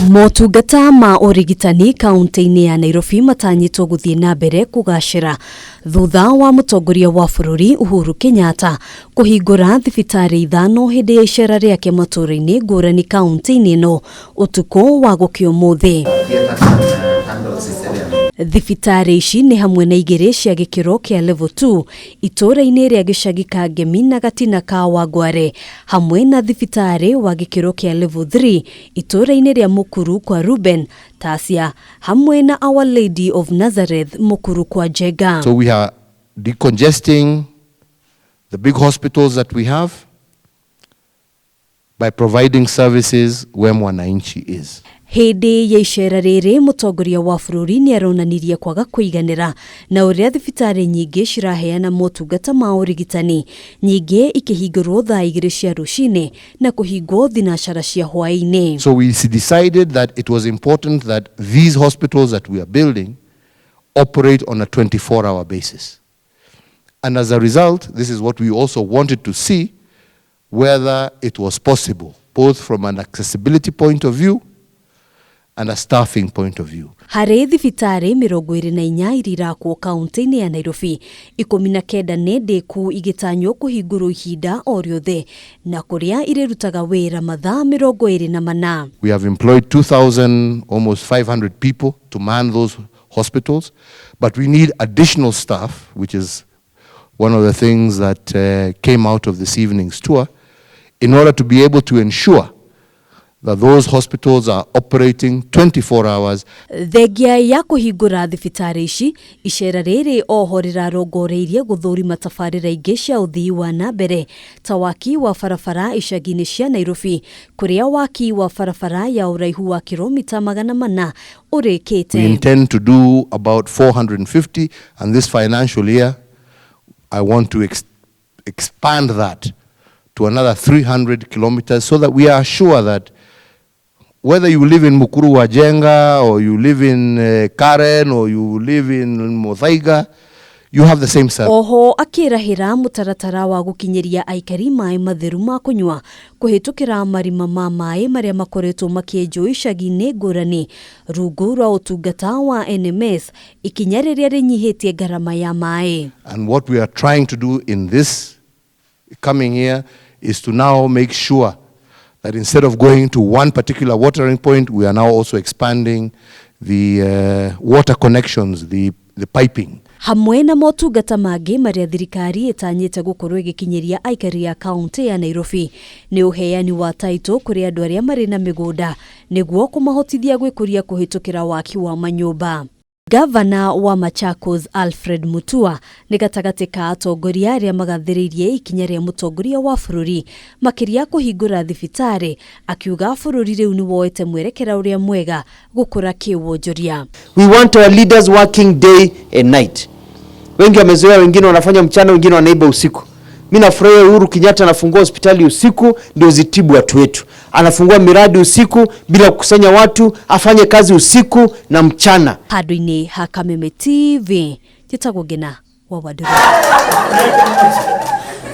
Motungata ma urigitani kaunti-ini ya Nairobi matanyitwo guthie nambere kugacira thutha wa Mutongoria wa bururi Uhuru Kenyatta kuhingura thibitari ithano hindi ya icera riake matũra-ini ngũrani kaunti-ini no utuku wa gũkĩa ũmũthĩ. Thibitari ici ni hamwe na igĩrĩ cia gĩkĩro kia level 2 itũra-ini ria gĩcagi ka Ngemi na gatina ka Wangware, hamwe na thibitari wa gĩkĩro kia level 3 itũra-ini ria Mukuru kwa Ruben Tasia, hamwe na Our Lady of Nazareth Mukuru kwa Jega. So we are decongesting the big hospitals that we have by providing services where mwananchi is. Hindi ya icera riri Mutongoria wa bururi ni aronanirie kwaga kũiganĩra na ũrĩa thibitari nyingĩ ciraheana motungata ma ũrigitani, nyingĩ ikĩhingũrwo thaa 2 cia rũcinĩ na kũhingwo thinacara cia hwaĩ-inĩ. So we decided that it was important that these hospitals that we are building operate on a 24-hour basis. And as a result, this is what we also wanted to see, whether it was possible, both from an accessibility point of view and a staffing point of view. Harĩ thibitari mirongo na inya irirakwo kaunti-ini ya Nairobi, 19 nĩ ndĩku igĩtanywo kũhingũrwo ihinda o rĩothe na kũrĩa irirutaga wĩra mathaa 24. We have employed 2,000, almost 500 people to man those hospitals, but we need additional staff, which is one of the things that came out of this evening's tour, in order to be able to ensure that those hospitals are operating 24 hours. Thengia ya kũhingũra thibitari ici, icera rĩrĩ oho rĩrarongoreirie gũthũrima tabarĩra ingĩ cia ũthii wa nambere ta waki wa barabara icagi-inĩ cia Nairobi, kũrĩa waki wa barabara ya ũraihu wa kilomita 400 ũrĩkĩte. We intend to do about 450, and this financial year I want to expand that to another 300 kilometers so that we are sure that whether you live in Mukuru wa Jenga, or you live in Karen, or you live in Muthaiga, you have the same service. Oho akĩrahĩra mũtaratara wa gũkinyĩria aikari maĩ matheru ma kũnyua kũhĩtũkĩra marima ma maĩ marĩa makoretwo makĩenjwo icagi-inĩ ngũrani rungu rwa ũtungata wa NMS, ikinya rĩrĩa rĩnyihĩtie ngarama ya maĩ. And what we are trying to do in this coming year is to now make sure that instead of going to one particular watering point, we are now also expanding the water connections, the piping. Hamwe na motungata mangĩ marĩa thirikari ĩtanyĩte gũkorwo ĩgĩkinyĩria aikari ya kaunti ya Nairobi nĩ ũheani wa title kũrĩ andũ arĩa marĩ na mĩgũnda nĩguo kũmahotithia gwĩkũria kũhĩtũkĩra waki wa manyũmba. Gavana wa Machakos Alfred Mutua nĩ gatagati ka atongoria arĩa magathĩrĩirie ikinya rĩa Mutongoria wa bururi makĩria kũhingũra thibitari, akiuga bururi rĩu nĩ woete mwerekera ũrĩa mwega gũkũra kĩwonjoria. We want our leaders working day and night. Wengi wamezoea, wengine wanafanya mchana, wengine wanaiba usiku. Mimi nafurahia Uhuru Kenyatta anafungua hospitali usiku ndio zitibu watu wetu. Anafungua miradi usiku bila kukusanya watu, afanye kazi usiku na mchana. Handũ-inĩ ha Kameme TV, Njĩtagwo Ngina wa Waduru.